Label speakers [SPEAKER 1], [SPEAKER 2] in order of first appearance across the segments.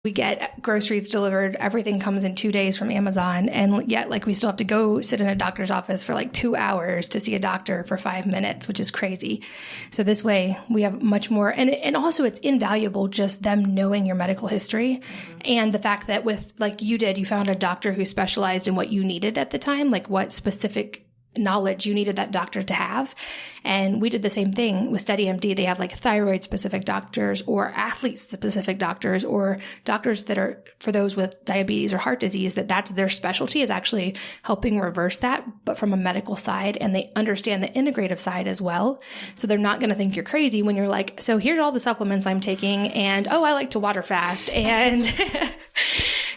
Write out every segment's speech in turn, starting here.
[SPEAKER 1] We get groceries delivered. Everything comes in 2 days from Amazon. And yet, like, we still have to go sit in a doctor's office for like 2 hours to see a doctor for 5 minutes, which is crazy. So this way we have much more. And also it's invaluable just them knowing your medical history and the fact that with, like you did, you found a doctor who specialized in what you needed at the time, like what specific knowledge you needed that doctor to have. And we did the same thing with SteadyMD. They have like thyroid specific doctors or athlete specific doctors or doctors that are for those with diabetes or heart disease, that's their specialty, is actually helping reverse that, but from a medical side. And they understand the integrative side as well. So they're not going to think you're crazy when you're like, so here's all the supplements I'm taking. And, oh, I like to water fast. And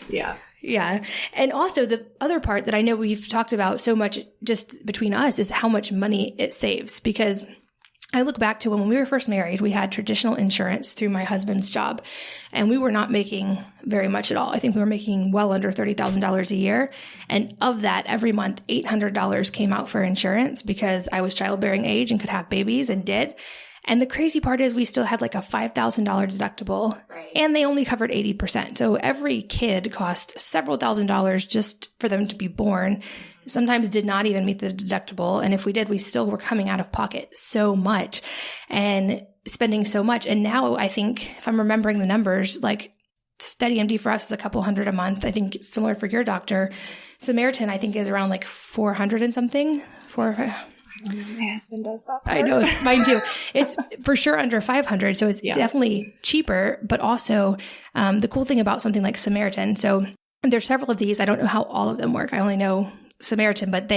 [SPEAKER 2] yeah.
[SPEAKER 1] Yeah. And also the other part that I know we've talked about so much just between us is how much money it saves. Because I look back to when we were first married, we had traditional insurance through my husband's job, and we were not making very much at all. I think we were making well under $30,000 a year. And of that, every month, $800 came out for insurance because I was childbearing age and could have babies and did. And the crazy part is we still had like a $5,000 deductible, right, and they only covered 80%. So every kid cost several $1,000s just for them to be born. Sometimes did not even meet the deductible. And if we did, we still were coming out of pocket so much and spending so much. And now I think, if I'm remembering the numbers, like SteadyMD for us is a couple hundred a month. I think it's similar for your doctor. Samaritan, I think, is around like 400 and something.
[SPEAKER 2] My husband does that part.
[SPEAKER 1] I know, mine too. It's for sure under 500. So it's definitely cheaper, but also the cool thing about something like Samaritan. So there's several of these. I don't know how all of them work. I only know Samaritan, but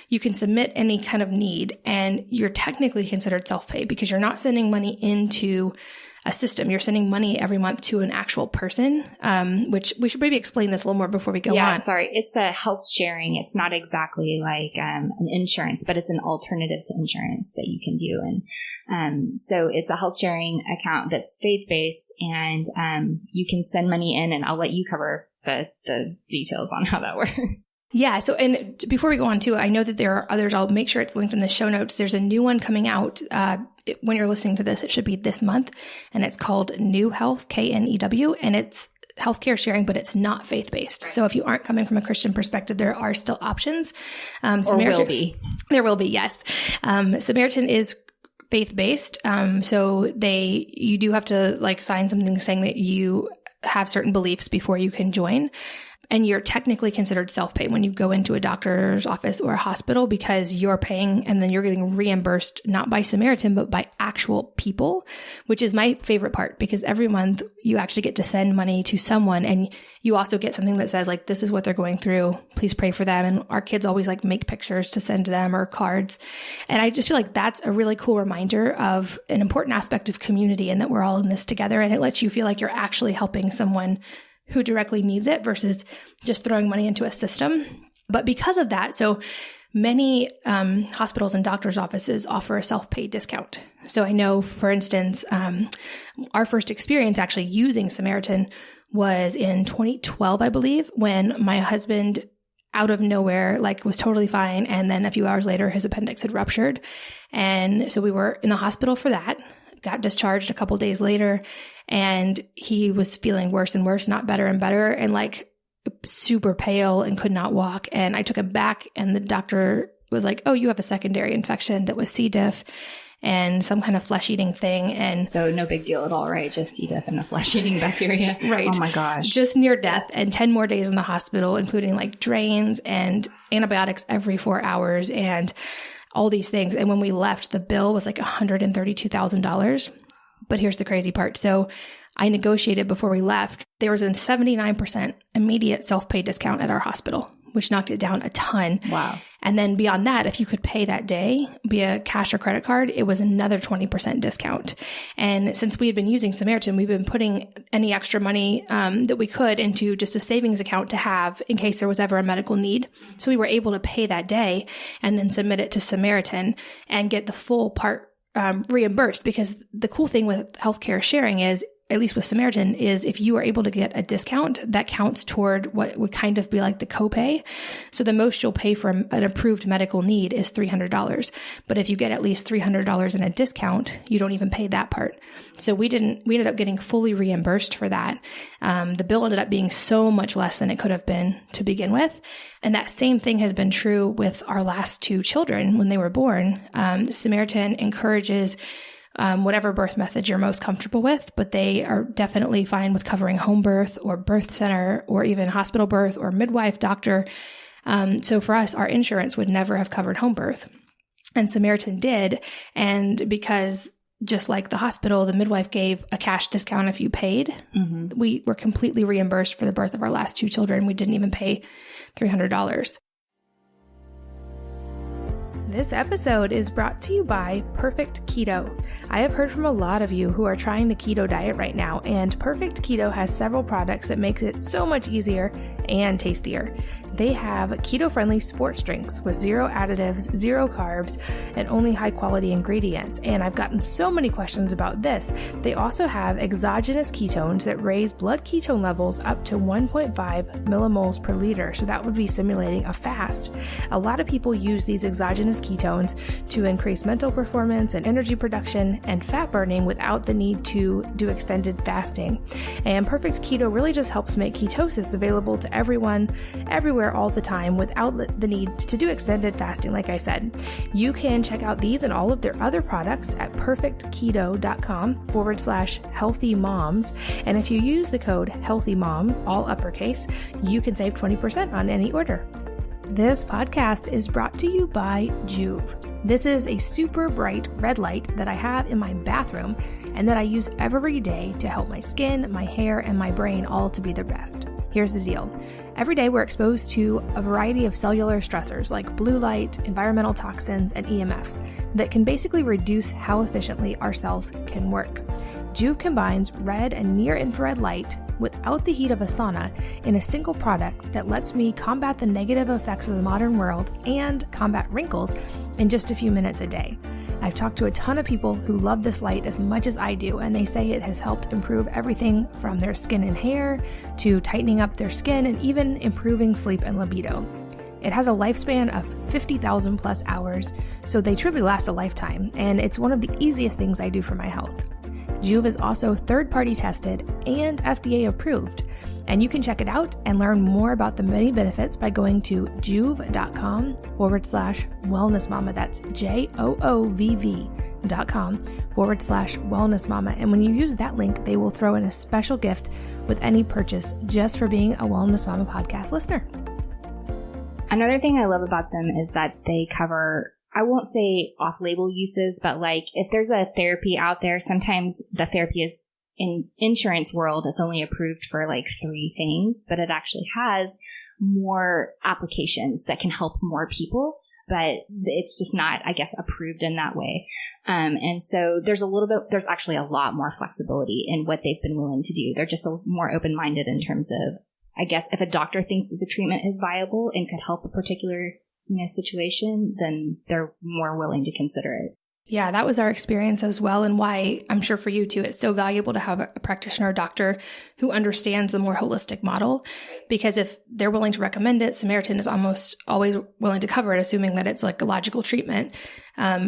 [SPEAKER 1] you can submit any kind of need and you're technically considered self-pay because you're not sending money into a system. You're sending money every month to an actual person, which we should maybe explain this a little more before we go on.
[SPEAKER 2] Yeah, sorry. It's a health sharing. It's not exactly like an insurance, but it's an alternative to insurance that you can do. And so it's a health sharing account that's faith-based, and you can send money in, and I'll let you cover the details on how that works.
[SPEAKER 1] Yeah. So, and before we go on too, I know that there are others. I'll make sure it's linked in the show notes. There's a new one coming out. When you're listening to this, it should be this month, and it's called New Health, KNEW, and it's healthcare sharing, but it's not faith-based. So if you aren't coming from a Christian perspective, there are still options.
[SPEAKER 2] Will be.
[SPEAKER 1] There will be, yes. Samaritan is faith-based. So you do have to like sign something saying that you have certain beliefs before you can join. And you're technically considered self-pay when you go into a doctor's office or a hospital because you're paying and then you're getting reimbursed not by Samaritan, but by actual people, which is my favorite part because every month you actually get to send money to someone and you also get something that says like, this is what they're going through. Please pray for them. And our kids always like make pictures to send to them or cards. And I just feel like that's a really cool reminder of an important aspect of community and that we're all in this together. And it lets you feel like you're actually helping someone who directly needs it versus just throwing money into a system. But because of that, so many hospitals and doctors' offices offer a self-pay discount. So I know, for instance, our first experience actually using Samaritan was in 2012, I believe, when my husband out of nowhere, like was totally fine. And then a few hours later, his appendix had ruptured. And so we were in the hospital for that. Got discharged a couple days later and he was feeling worse and worse, not better and better, and like super pale and could not walk. And I took him back and the doctor was like, oh, you have a secondary infection that was C. diff and some kind of flesh-eating thing. And
[SPEAKER 2] so no big deal at all, right? Just C. diff and a flesh-eating bacteria.
[SPEAKER 1] Right.
[SPEAKER 2] Oh my gosh.
[SPEAKER 1] Just near death and 10 more days in the hospital, including like drains and antibiotics every 4 hours and all these things. And when we left, the bill was like $132,000. But here's the crazy part. So I negotiated before we left. There was a 79% immediate self-pay discount at our hospital, which knocked it down a ton.
[SPEAKER 2] Wow.
[SPEAKER 1] And then beyond that, if you could pay that day via cash or credit card, it was another 20% discount. And since we had been using Samaritan, we've been putting any extra money that we could into just a savings account to have in case there was ever a medical need. So we were able to pay that day and then submit it to Samaritan and get the full part reimbursed, because the cool thing with healthcare sharing is at least with Samaritan, is if you are able to get a discount, that counts toward what would kind of be like the copay. So the most you'll pay for an approved medical need is $300. But if you get at least $300 in a discount, you don't even pay that part. So we ended up getting fully reimbursed for that. The bill ended up being so much less than it could have been to begin with. And that same thing has been true with our last two children when they were born. Samaritan encourages whatever birth method you're most comfortable with, but they are definitely fine with covering home birth or birth center or even hospital birth or midwife, doctor. So for us, our insurance would never have covered home birth, and Samaritan did. And because just like the hospital, the midwife gave a cash discount if you paid, we were completely reimbursed for the birth of our last two children. We didn't even pay $300. This episode is brought to you by Perfect Keto. I have heard from a lot of you who are trying the keto diet right now, and Perfect Keto has several products that makes it so much easier and tastier. They have keto-friendly sports drinks with 0 additives, 0 carbs, and only high-quality ingredients. And I've gotten so many questions about this. They also have exogenous ketones that raise blood ketone levels up to 1.5 millimoles per liter. So that would be simulating a fast. A lot of people use these exogenous ketones to increase mental performance and energy production and fat burning without the need to do extended fasting. And Perfect Keto really just helps make ketosis available to everyone, everywhere, all the time without the need to do extended fasting, like I said. You can check out these and all of their other products at perfectketo.com/healthy moms. And if you use the code healthy moms, all uppercase, you can save 20% on any order. This podcast is brought to you by Joovv. This is a super bright red light that I have in my bathroom and that I use every day to help my skin, my hair, and my brain all to be their best. Here's the deal. Every day we're exposed to a variety of cellular stressors like blue light, environmental toxins, and EMFs that can basically reduce how efficiently our cells can work. Joovv combines red and near-infrared light without the heat of a sauna in a single product that lets me combat the negative effects of the modern world and combat wrinkles in just a few minutes a day. I've talked to a ton of people who love this light as much as I do, and they say it has helped improve everything from their skin and hair to tightening up their skin and even improving sleep and libido. It has a lifespan of 50,000 plus hours, so they truly last a lifetime, and it's one of the easiest things I do for my health. Joovv is also third-party tested and FDA approved, and you can check it out and learn more about the many benefits by going to joovv.com/wellnessmama. That's JOOVV.com/wellnessmama. And when you use that link, they will throw in a special gift with any purchase just for being a Wellness Mama podcast listener.
[SPEAKER 2] Another thing I love about them is that they cover, I won't say off-label uses, but like if there's a therapy out there, sometimes the therapy is in insurance world, it's only approved for like 3 things, but it actually has more applications that can help more people, but it's just not, I guess, approved in that way. And so there's actually a lot more flexibility in what they've been willing to do. They're just more open-minded in terms of, I guess, if a doctor thinks that the treatment is viable and could help a particular situation, then they're more willing to consider it.
[SPEAKER 1] Yeah, that was our experience as well, and why I'm sure for you too, it's so valuable to have a practitioner or doctor who understands the more holistic model, because if they're willing to recommend it, Samaritan is almost always willing to cover it, assuming that it's like a logical treatment,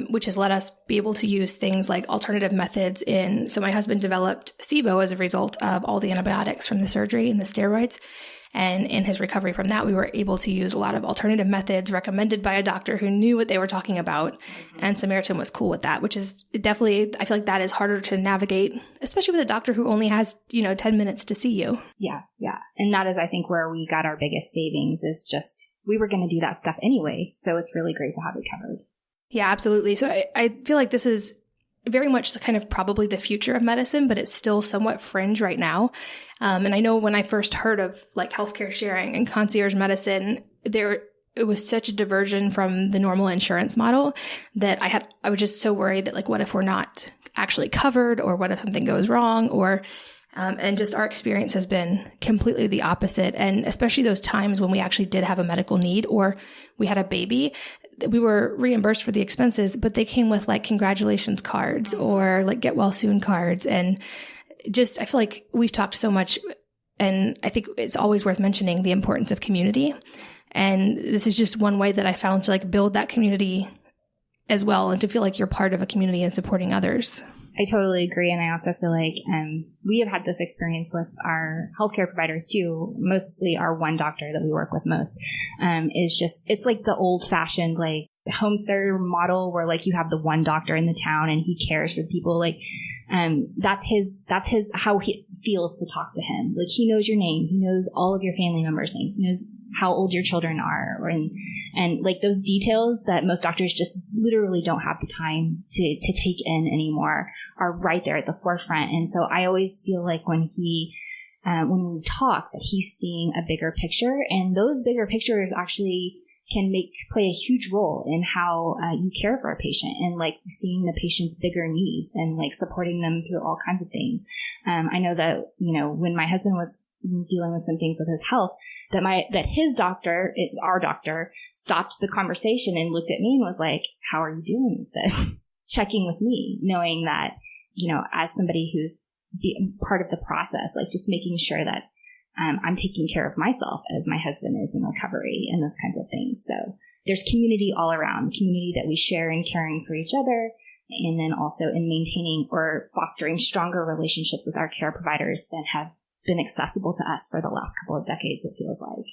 [SPEAKER 1] which has let us be able to use things like alternative methods so my husband developed SIBO as a result of all the antibiotics from the surgery and the steroids. And in his recovery from that, we were able to use a lot of alternative methods recommended by a doctor who knew what they were talking about. And Samaritan was cool with that, which is definitely, I feel like that is harder to navigate, especially with a doctor who only has, 10 minutes to see you.
[SPEAKER 2] Yeah. And that is, I think, where we got our biggest savings is just, we were going to do that stuff anyway. So it's really great to have it covered. Yeah,
[SPEAKER 1] absolutely. So I feel like this is very much the kind of probably the future of medicine, but it's still somewhat fringe right now. And I know when I first heard of like healthcare sharing and concierge medicine, it was such a diversion from the normal insurance model that I was just so worried that like, what if we're not actually covered, or what if something goes wrong, and just our experience has been completely the opposite. And especially those times when we actually did have a medical need or we had a baby, we were reimbursed for the expenses, but they came with like congratulations cards or like get well soon cards. And just, I feel like we've talked so much, and I think it's always worth mentioning the importance of community. And this is just one way that I found to like build that community as well, and to feel like you're part of a community and supporting others.
[SPEAKER 2] I totally agree. And I also feel like we have had this experience with our healthcare providers too, mostly our one doctor that we work with most, is just, it's like the old fashioned like homesteader model where like you have the one doctor in the town and he cares for people. Like, that's how he feels to talk to him. Like he knows your name. He knows all of your family members' names. He knows how old your children are, and like those details that most doctors just literally don't have the time to take in anymore are right there at the forefront. And so I always feel like when we talk, that he's seeing a bigger picture, and those bigger pictures actually can play a huge role in how you care for a patient, and like seeing the patient's bigger needs and like supporting them through all kinds of things. I know that, when my husband was dealing with some things with his health, that his doctor, our doctor, stopped the conversation and looked at me and was like, how are you doing with this? Checking with me, knowing that, as somebody who's part of the process, like just making sure that I'm taking care of myself as my husband is in recovery and those kinds of things. So there's community all around, community that we share in caring for each other, and then also in maintaining or fostering stronger relationships with our care providers that have been accessible to us for the last couple of decades, it feels like.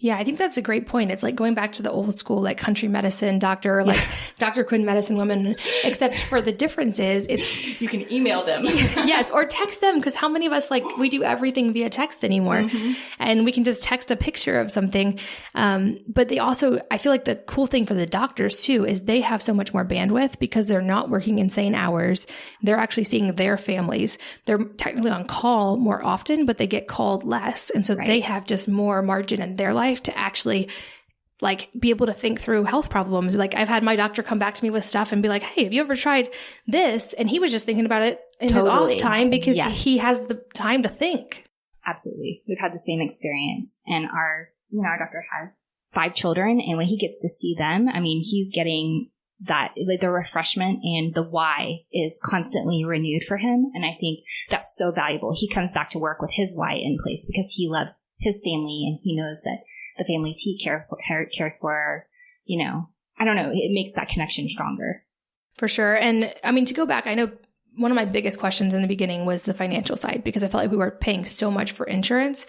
[SPEAKER 1] Yeah, I think that's a great point. It's like going back to the old school, like country medicine doctor, or like Dr. Quinn medicine woman, except for the difference is it's...
[SPEAKER 2] You can email them.
[SPEAKER 1] Yes, or text them, because how many of us, like, we do everything via text anymore, and we can just text a picture of something. But they also, I feel like the cool thing for the doctors too, is they have so much more bandwidth because they're not working insane hours. They're actually seeing their families. They're technically on call more often, but they get called less. And so they have just more margin in their life to actually like be able to think through health problems. Like I've had my doctor come back to me with stuff and be like, hey, have you ever tried this? And he was just thinking about it in his off time because he has the time to think.
[SPEAKER 2] Absolutely. We've had the same experience. And our doctor has 5 children. And when he gets to see them, I mean, he's getting that, like the refreshment and the why is constantly renewed for him. And I think that's so valuable. He comes back to work with his why in place because he loves his family and he knows that the families he cares for, I don't know, it makes that connection stronger.
[SPEAKER 1] For sure. And I mean, to go back, I know one of my biggest questions in the beginning was the financial side, because I felt like we were paying so much for insurance,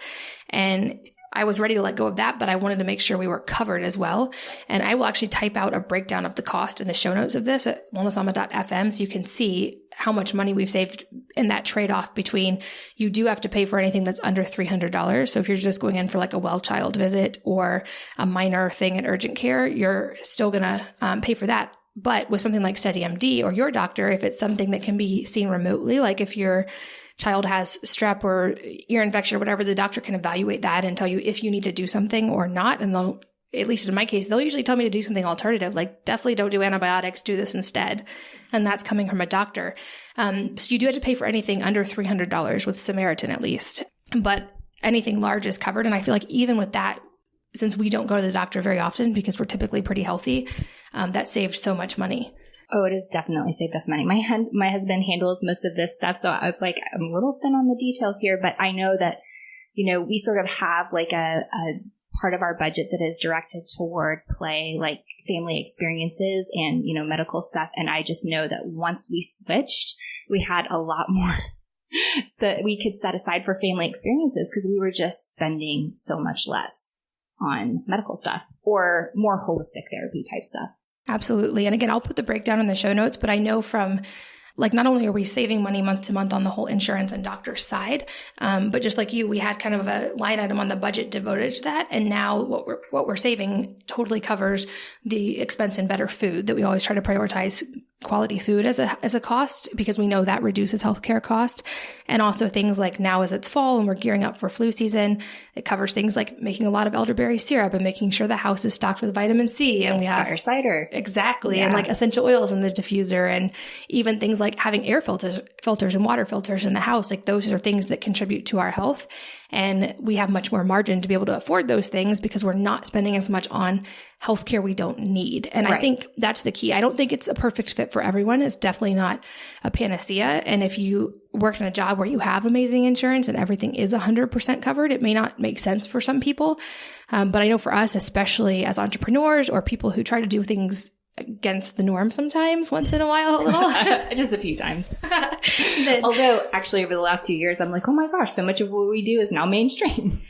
[SPEAKER 1] and I was ready to let go of that, but I wanted to make sure we were covered as well. And I will actually type out a breakdown of the cost in the show notes of this at wellnessmama.fm, so you can see how much money we've saved in that trade-off between you do have to pay for anything that's under $300. So if you're just going in for like a well child visit or a minor thing in urgent care, you're still going to pay for that. But with something like SteadyMD or your doctor, if it's something that can be seen remotely, like if your child has strep or ear infection or whatever, the doctor can evaluate that and tell you if you need to do something or not. And they'll, at least in my case, they'll usually tell me to do something alternative, like definitely don't do antibiotics, do this instead. And that's coming from a doctor. So you do have to pay for anything under $300 with Samaritan at least, but anything large is covered. And I feel like even with that, since we don't go to the doctor very often because we're typically pretty healthy, that saved so much money.
[SPEAKER 2] Oh, it has definitely saved us money. My husband handles most of this stuff, so I was like, I'm a little thin on the details here, but I know that, we sort of have like a part of our budget that is directed toward play, like family experiences and, medical stuff. And I just know that once we switched, we had a lot more that we could set aside for family experiences because we were just spending so much less on medical stuff or more holistic therapy type stuff.
[SPEAKER 1] Absolutely. And again, I'll put the breakdown in the show notes, but I know from like, not only are we saving money month to month on the whole insurance and doctor side, but just like you, we had kind of a line item on the budget devoted to that. And now what we're saving totally covers the expense in better food, that we always try to prioritize quality food as a cost, because we know that reduces healthcare cost. And also things like now as it's fall and we're gearing up for flu season, it covers things like making a lot of elderberry syrup and making sure the house is stocked with vitamin C. And we have
[SPEAKER 2] fire cider.
[SPEAKER 1] Exactly. Yeah. And like essential oils in the diffuser, and even things like having air filters and water filters in the house. Like those are things that contribute to our health. And we have much more margin to be able to afford those things because we're not spending as much on healthcare we don't need. And I think that's the key. I don't think it's a perfect fit fit for everyone. It's definitely not a panacea. And if you work in a job where you have amazing insurance and everything is 100% covered, it may not make sense for some people. But I know for us, especially as entrepreneurs or people who try to do things against the norm sometimes, once in a while, a little.
[SPEAKER 2] Just a few times. Although, actually, over the last few years, I'm like, oh my gosh, so much of what we do is now mainstream.